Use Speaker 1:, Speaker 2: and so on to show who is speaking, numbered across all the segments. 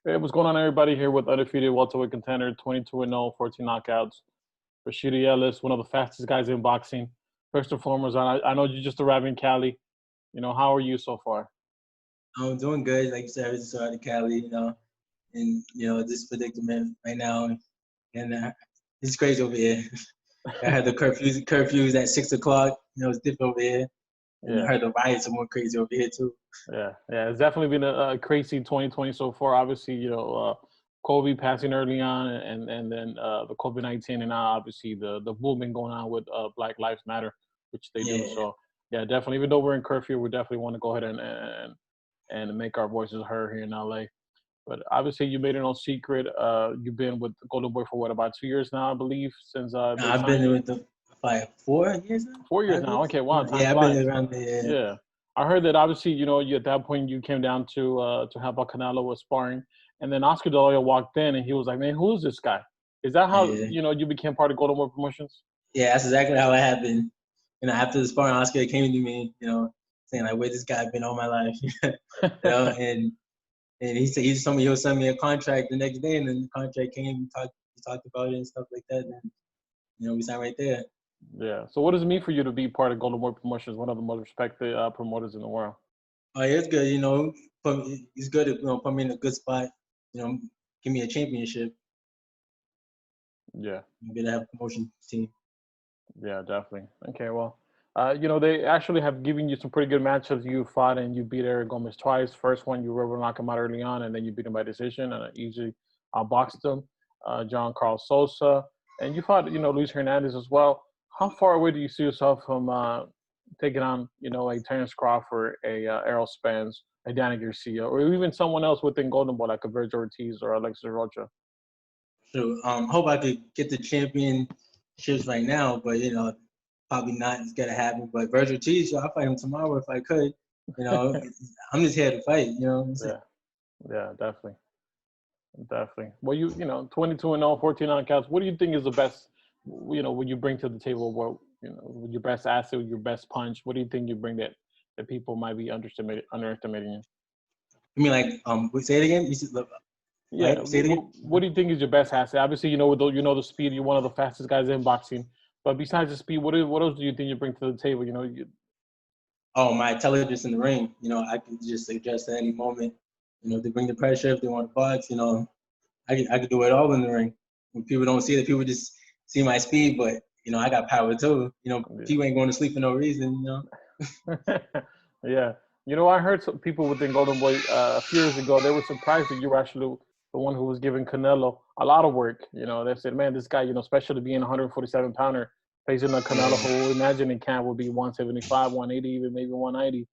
Speaker 1: Hey, what's going on, everybody? Here with undefeated welterweight contender, 22-0, 14 knockouts. RASHIDI Ellis, one of the fastest guys in boxing. First and foremost, I know you just arrived in Cali. How are you so far?
Speaker 2: I'm doing good. Like you said, I just started Cali, and this predicament right now, and it's crazy over here. I heard the curfews at 6 o'clock. It's different over here, and I
Speaker 1: Yeah,
Speaker 2: heard the riots are more crazy over here too.
Speaker 1: yeah. It's definitely been a crazy 2020 so far. Obviously, COVID passing early on, and then the COVID-19, and now obviously the movement going on with Black Lives Matter, which they do.
Speaker 2: Yeah,
Speaker 1: So yeah, definitely. Even though we're in curfew, we definitely want to go ahead and make our voices heard here in LA. But obviously, you made it no secret. You've been with Golden Boy for what, about 2 years now, I believe, since they
Speaker 2: I've
Speaker 1: signed
Speaker 2: been
Speaker 1: you.
Speaker 2: with the like 4 years now,
Speaker 1: 4 years
Speaker 2: 5
Speaker 1: now.
Speaker 2: years.
Speaker 1: Okay, wow, time
Speaker 2: Yeah, I've
Speaker 1: flies.
Speaker 2: been around there.
Speaker 1: Yeah, I heard that. Obviously, you at that point you came down to help out Canelo with sparring, and then Oscar De La Hoya walked in, and he was like, "Man, who is this guy?" Is that how
Speaker 2: Yeah,
Speaker 1: you became part of Golden Boy Promotions?
Speaker 2: yeah, that's exactly how it happened. After the sparring, Oscar came to me, saying like, "Where this guy been all my life?" and he said he just told me he'll send me a contract the next day, and then the contract came. We talked about it and stuff like that, and we signed right there.
Speaker 1: Yeah. So, what does it mean for you to be part of Golden Boy Promotions, one of the most respected promoters in the world?
Speaker 2: Oh, yeah, it's good. It's good to put me in a good spot. You know, give me a championship.
Speaker 1: Yeah.
Speaker 2: I'm gonna have a promotion team.
Speaker 1: Yeah, definitely. Okay, well, they actually have given you some pretty good matchups. You fought and you beat Eric Gomez twice. First one, you were able to knock him out early on, and then you beat him by decision and easily boxed him. John Carl Sosa, and you fought, Luis Hernandez as well. How far away do you see yourself from taking on, a Terrence Crawford, a Errol Spence, a Danny Garcia, or even someone else within Golden Boy like a Virgil Ortiz or Alexis Rocha?
Speaker 2: So hope I could get the championships right now, but probably not. It's gonna happen. But Virgil Ortiz, I'll fight him tomorrow if I could. You know, I'm just here to fight.
Speaker 1: Yeah, yeah, definitely. Definitely. Well, 22-0, 14 knockouts. What do you think is the best, when you bring to the table, with your best asset, your best punch? What do you think you bring that people might be underestimating you?
Speaker 2: I mean, like, say it again. You said,
Speaker 1: Yeah.
Speaker 2: right? Say it again.
Speaker 1: What do you think is your best asset? Obviously, the speed. You're one of the fastest guys in boxing. But besides the speed, what else do you think you bring to the table?
Speaker 2: Oh, my intelligence in the ring. I can just adjust at any moment. If they bring the pressure, if they want to box, I can do it all in the ring. When people don't see it, people just see my speed, but I got power too. People ain't going to sleep for no reason.
Speaker 1: Yeah. I heard some people within Golden Boy a few years ago, they were surprised that you were actually the one who was giving Canelo a lot of work. They said, man, this guy, especially being a 147-pounder, facing a Canelo who imagine in camp would be 175, 180, even maybe 190.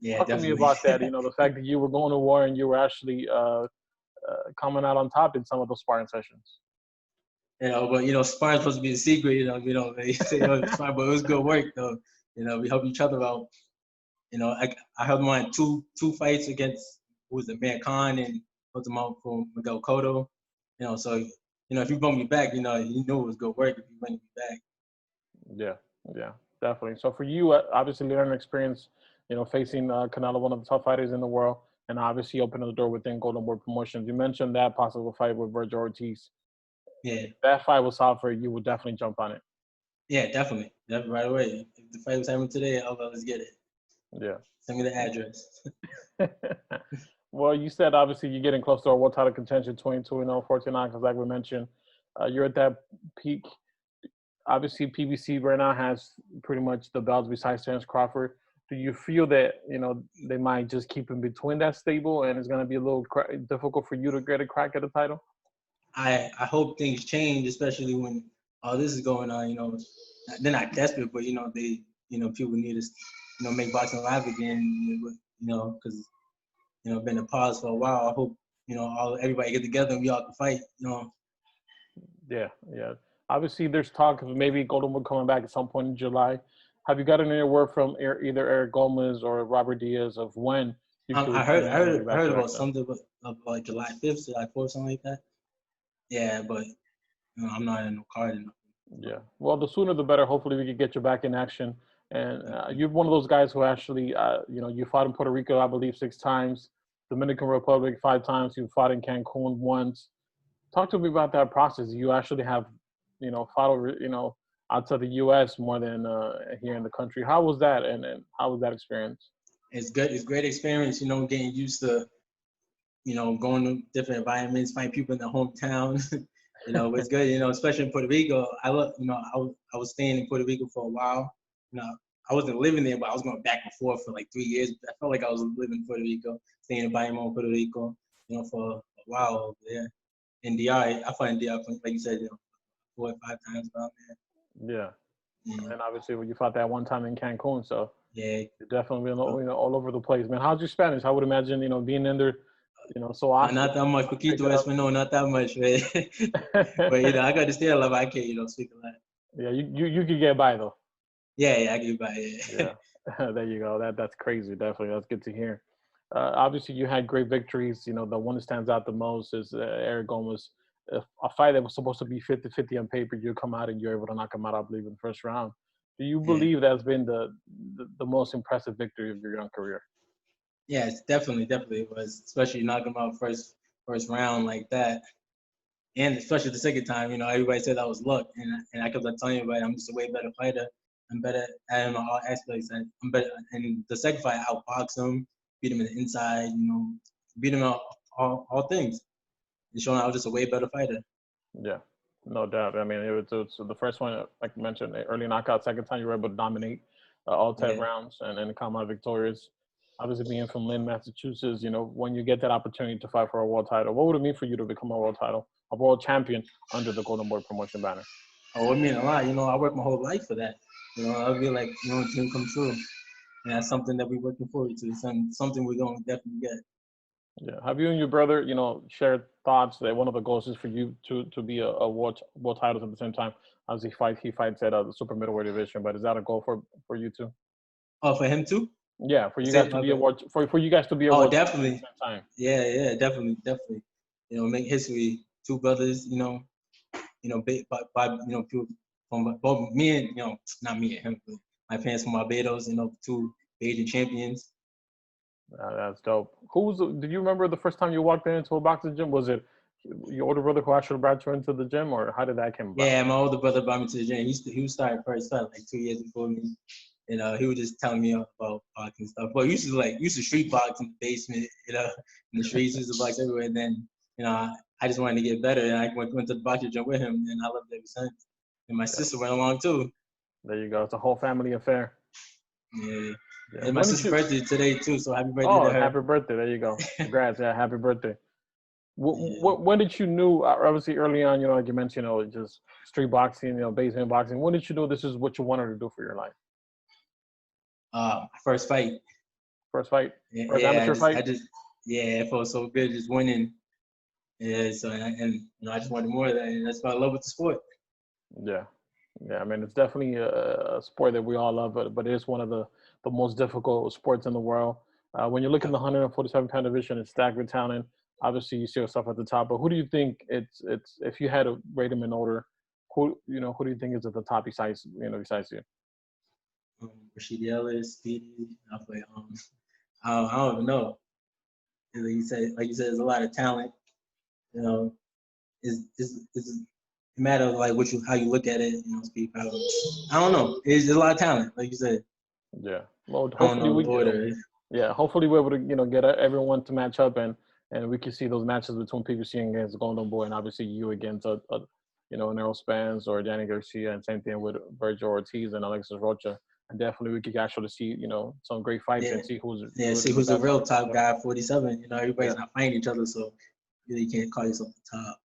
Speaker 2: Yeah,
Speaker 1: Talk to me
Speaker 2: definitely.
Speaker 1: about that, the fact that you were going to war and you were actually coming out on top in some of those sparring sessions.
Speaker 2: But sparring's supposed to be a secret. They say sparring, but it was good work though. We help each other out. I helped him on two fights against who was it, Man Khan, and helped him out for Miguel Cotto. So if you brought me back, you knew it was good work if you bring me back.
Speaker 1: Yeah, definitely. So for you, obviously, learning experience, facing Canelo, one of the top fighters in the world, and obviously opening the door within Golden Boy Promotions. You mentioned that possible fight with Virgil Ortiz.
Speaker 2: Yeah.
Speaker 1: If that fight was out for you, you would definitely jump on it.
Speaker 2: Yeah, definitely. Definitely right away. If the fight was happening today, let's get it.
Speaker 1: Yeah.
Speaker 2: Send me the address.
Speaker 1: Well, you said obviously you're getting close to a world title contention, 22-0, 14 knockouts, like we mentioned. You're at that peak. Obviously, PBC right now has pretty much the belts besides Terrence Crawford. Do you feel that they might just keep in between that stable, and it's going to be a little difficult for you to get a crack at the title?
Speaker 2: I hope things change, especially when all this is going on. They're not desperate, but they people need to make boxing live again. Because been a pause for a while. I hope everybody get together and we all can fight.
Speaker 1: Yeah. Obviously, there's talk of maybe Golden Boy coming back at some point in July. Have you gotten any word from either Eric Gomez or Robert Diaz of when you could
Speaker 2: I
Speaker 1: return and be back
Speaker 2: heard
Speaker 1: to
Speaker 2: about
Speaker 1: action?
Speaker 2: something about July 5th, July 4th, something like that. Yeah, but I'm not in no card enough.
Speaker 1: Yeah. Well, the sooner the better. Hopefully, we can get you back in action. And you're one of those guys who actually, you fought in Puerto Rico, I believe, 6 times. Dominican Republic 5 times. You fought in Cancun once. Talk to me about that process. You actually have, fought over, outside the U.S. more than here in the country. How was that, and how was that experience?
Speaker 2: It's good. It's great experience. Getting used to, going to different environments, find people in the hometown. It's good. Especially in Puerto Rico. I was staying in Puerto Rico for a while. I wasn't living there, but I was going back and forth for like 3 years. I felt like I was living in Puerto Rico, staying in Bayamon, Puerto Rico, for a while over there. In DR, I fought in DR, like you said, 4 or 5 times around there.
Speaker 1: Yeah.
Speaker 2: Yeah.
Speaker 1: And obviously, you fought that one time in Cancun, so
Speaker 2: Yeah.
Speaker 1: you're definitely been, all over the place, man. How's your Spanish? I would imagine, being in there, so often.
Speaker 2: Not that much. Poquito Espanol, not that much, man. But I got to stay a lot. I can't, speak a lot.
Speaker 1: Yeah, you could get by though.
Speaker 2: Yeah, I can get by.
Speaker 1: Yeah. There you go. That's crazy. Definitely, that's good to hear. Obviously, you had great victories. The one that stands out the most is Eric Gomez. A fight that was supposed to be 50-50 on paper, you come out and you're able to knock him out, I believe, in the first round. Do you believe that's been the most impressive victory of your young career?
Speaker 2: Yeah, it's definitely was, especially knocking him out first round like that. And especially the second time, everybody said that was luck. And I kept telling everybody, I'm just a way better fighter. I'm better at all aspects. I'm better. And the second fight, I outboxed him, beat him in the inside, beat him out all things. And showing I was just a way better fighter.
Speaker 1: Yeah, no doubt. I mean, it was the first one, like you mentioned, early knockout. Second time, you were able to dominate all 10 rounds and come out victorious. Obviously, being from Lynn, Massachusetts, when you get that opportunity to fight for a world title, what would it mean for you to become a world champion under the Golden Boy promotion banner?
Speaker 2: Oh, it means a lot. I worked my whole life for that. I feel like, dream come true. And that's something that we're working forward to. Something we're going to definitely get.
Speaker 1: Yeah. Have you and your brother, shared thoughts that one of the goals is for you to be a world titles at the same time? As he fights at the super middleweight division, but is that a goal for you too?
Speaker 2: Oh, for him too?
Speaker 1: Yeah, for you guys to be a world for you guys to be a world
Speaker 2: definitely.
Speaker 1: At the same time.
Speaker 2: Yeah, definitely. Make history. 2 brothers, by people from both me and not me and him, but my parents from Barbados, 2 Asian champions.
Speaker 1: That's dope. Did you remember the first time you walked into a boxing gym? Was it your older brother who actually brought you into the gym, or how did that come about?
Speaker 2: Yeah, my older brother brought me to the gym. He started first, like 2 years before me. He was just telling me about boxing stuff. But used to street box in the basement, in the streets, used to box everywhere. And then, I just wanted to get better, and I went to the boxing gym with him, and I loved it ever since. And my sister went along too.
Speaker 1: There you go. It's a whole family affair.
Speaker 2: Yeah. And my sister's birthday today too, so happy birthday to her.
Speaker 1: Happy birthday. There you go. Congrats. Yeah, happy birthday. When did you know, obviously early on, like you mentioned, just street boxing, basement boxing. When did you know this is what you wanted to do for your life?
Speaker 2: First fight.
Speaker 1: First fight? First amateur fight?
Speaker 2: It felt so good just winning. Yeah, so I just wanted more of that, and that's why I love with the sport.
Speaker 1: Yeah. I mean, it's definitely a sport that we all love, but it is one of the most difficult sports in the world. When you look at the 147-pound division, it's stacked with talent. Obviously, you see yourself at the top, but who do you think it's if you had to rate them in order, who do you think is at the top besides you?
Speaker 2: Rashidi Ellis, Speedy. I don't even know. Like you said, there's a lot of talent. It's a matter of like how you look at it. Speed power. I don't know. There's a lot of talent, like you said.
Speaker 1: Yeah. Well, hopefully hopefully we're able to get everyone to match up and we can see those matches between PBC against Golden Boy and obviously you against an Errol Spence or Danny Garcia, and same thing with Vergil Ortiz and Alexis Rocha. And definitely we could actually see some great fights and see who's
Speaker 2: the real top guy. 47. Everybody's not fighting each other, so you really can't call yourself the top.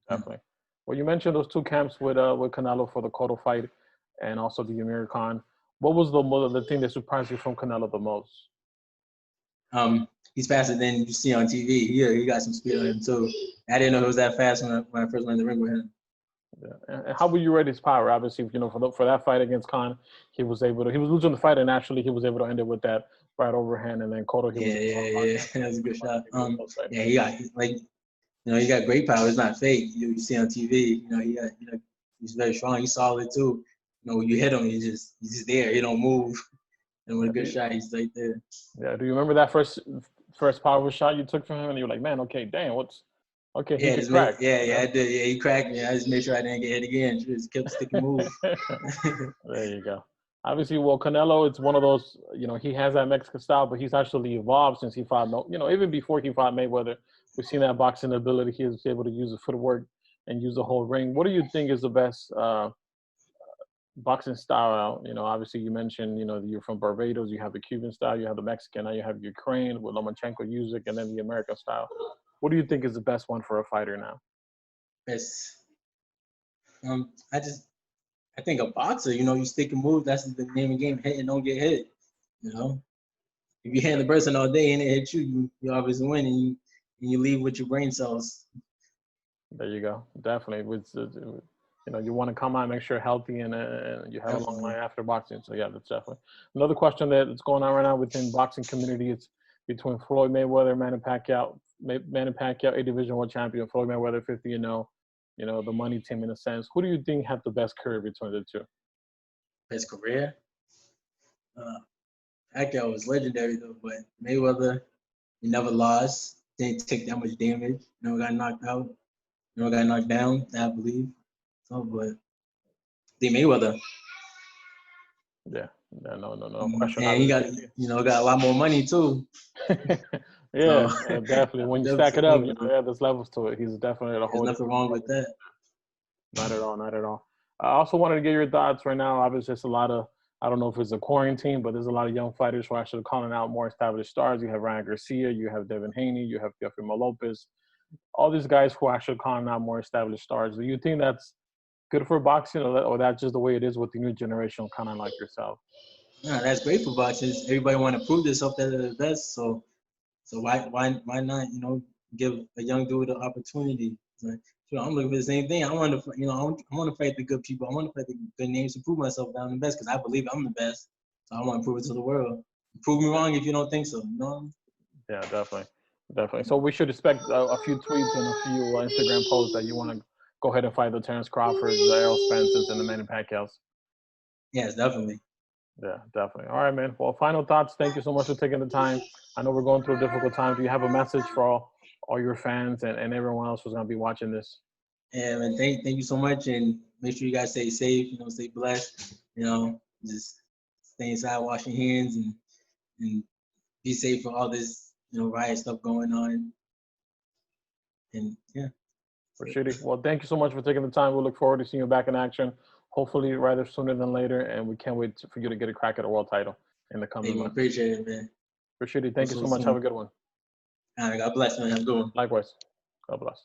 Speaker 1: Definitely. Well, you mentioned those 2 camps with Canelo for the Cotto fight and also the Amir Khan. What was the thing that surprised you from Canelo the most?
Speaker 2: He's faster than you see on TV. He got some speed on him too. I didn't know he was that fast when I first went in the ring with him.
Speaker 1: Yeah. And how would you rate his power? Obviously, for that fight against Khan, he was losing the fight, and actually he was able to end it with that right overhand, and then Cotto.
Speaker 2: That was a good shot. He got he got great power. It's not fake. You see on TV. He's very strong. He's solid too. When you hit him, he's just there. He don't move. And with a good shot, he's right there.
Speaker 1: Yeah. Do you remember that first first powerful shot you took from him, and you were like, man, okay, damn, okay, he
Speaker 2: Yeah,
Speaker 1: could crack.
Speaker 2: I did. Yeah, he cracked me. I just made sure I didn't get hit again. Just kept sticking move.
Speaker 1: There you go. Obviously, well, Canelo, it's one of those, he has that Mexican style, but he's actually evolved since he fought, even before he fought Mayweather. We've seen that boxing ability. He was able to use the footwork and use the whole ring. What do you think is the best boxing style? Obviously, you mentioned, you're from Barbados. You have the Cuban style. You have the Mexican. Now you have Ukraine with Lomachenko music, and then the American style. What do you think is the best one for a fighter now?
Speaker 2: It's, I think a boxer, you stick and move. That's the name of the game. Hit and don't get hit. If you hit the person all day and it hits you, you obviously win, and you leave with your brain cells.
Speaker 1: There you go. Definitely. You want to come out and make sure you're healthy and you have a long life after boxing. So yeah, that's definitely another question that's going on right now within boxing community. It's between Floyd Mayweather, Manny Pacquiao, a Division I champion, Floyd Mayweather 50-0. The money team in a sense. Who do you think have the best career between the two?
Speaker 2: Best career? Pacquiao was legendary though, but Mayweather, he never lost. Didn't take that much damage. Never got knocked out. Never got knocked down, I believe. So, but the Mayweather.
Speaker 1: Yeah, no question.
Speaker 2: And he got, got a lot more money too.
Speaker 1: Yeah, definitely. When you stack it up, there's levels to it. He's definitely a whole.
Speaker 2: There's nothing wrong with that.
Speaker 1: Not at all. Not at all. I also wanted to get your thoughts right now. Obviously, it's a lot of, I don't know if it's a quarantine, but there's a lot of young fighters who are actually calling out more established stars. You have Ryan Garcia, you have Devin Haney, you have Teofimo Lopez. All these guys who are actually calling out more established stars. Do you think that's good for boxing, or that's just the way it is with the new generation, kind of like yourself?
Speaker 2: No, that's great for boxing. Everybody want to prove themselves that they're the best. So why not, give a young dude the opportunity? I'm looking for the same thing. I want to, I want to fight the good people. I want to fight the good names to prove myself that I'm the best, because I believe I'm the best. So I want to prove it to the world. Prove me wrong if you don't think so.
Speaker 1: Yeah, definitely. So we should expect a few tweets and a few Instagram posts that you want to go ahead and fight the Terrence Crawfords, the Errol Spencers, and the Manny Pacquiaos.
Speaker 2: Yes, definitely.
Speaker 1: Yeah, definitely. All right, man. Well, final thoughts. Thank you so much for taking the time. I know we're going through a difficult time. Do you have a message for all your fans and everyone else who's going to be watching this?
Speaker 2: Yeah, man. Thank you so much, and make sure you guys stay safe. Stay blessed. Just stay inside, wash your hands, and be safe for all this riot stuff going on. And yeah.
Speaker 1: Rashidi, well, thank you so much for taking the time. We look forward to seeing you back in action, hopefully rather sooner than later, and we can't wait for you to get a crack at a world title in the coming months.
Speaker 2: Appreciate it, man.
Speaker 1: Rashidi, thank you so much. Have a good one.
Speaker 2: God bless, man. Have a good one.
Speaker 1: Likewise. God bless.